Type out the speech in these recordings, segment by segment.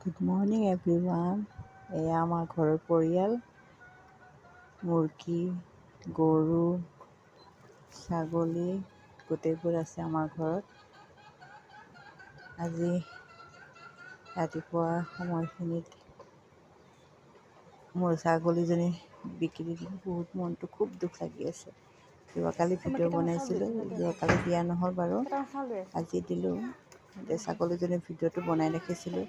Good morning everyone. এয়া আমাৰ ঘৰৰ পৰিয়াল, মুৰ্গী, গৰু, ছাগলী গোটেইবোৰ আছে আমাৰ ঘৰত। আজি ৰাতিপুৱা সময়খিনিত মোৰ ছাগলীজনী বিক্ৰী দিলোঁ। বহুত মনটো খুব দুখ লাগি আছে। যোৱাকালি ভিডিঅ' বনাইছিলোঁ, যোৱাকালি দিয়া নহ'ল বাৰু, আজি দিলোঁ। এতিয়া ছাগলীজনী ভিডিঅ'টো বনাই ৰাখিছিলোঁ,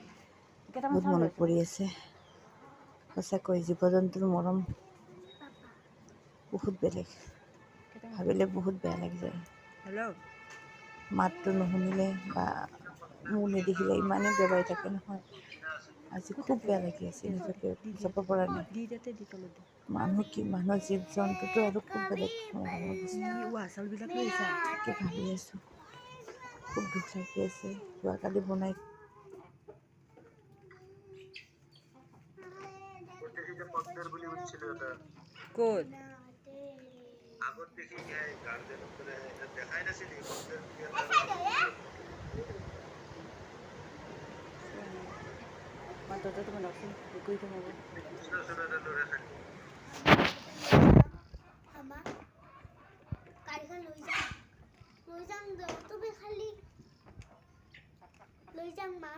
বহুত মনত পৰি আছে। সঁচাকৈ জীৱ জন্তুৰ মৰম বহুত বেলেগ, ভাবিলে বহুত বেয়া লাগি যায়। মাতটো নুশুনিলে বা মোক নেদেখিলে ইমানেই বেবাই থাকে নহয়। আজি খুব বেয়া লাগি আছে, নিজকে বুজাব পৰা নাই। মানুহ জীৱ জন্তুটো আৰু খুব বেলেগ ভাবি আছোঁ, খুব দুখ লাগি আছে। যোৱাকালি বনাই ক'ত আগত দেখি গাৰ্ডেনৰ দৰে দেখাই নাছিলি মাত্ৰ বনাওকচোন কৰি থ'ব। লৈ যাম তুমি খালি লৈ যাম মা।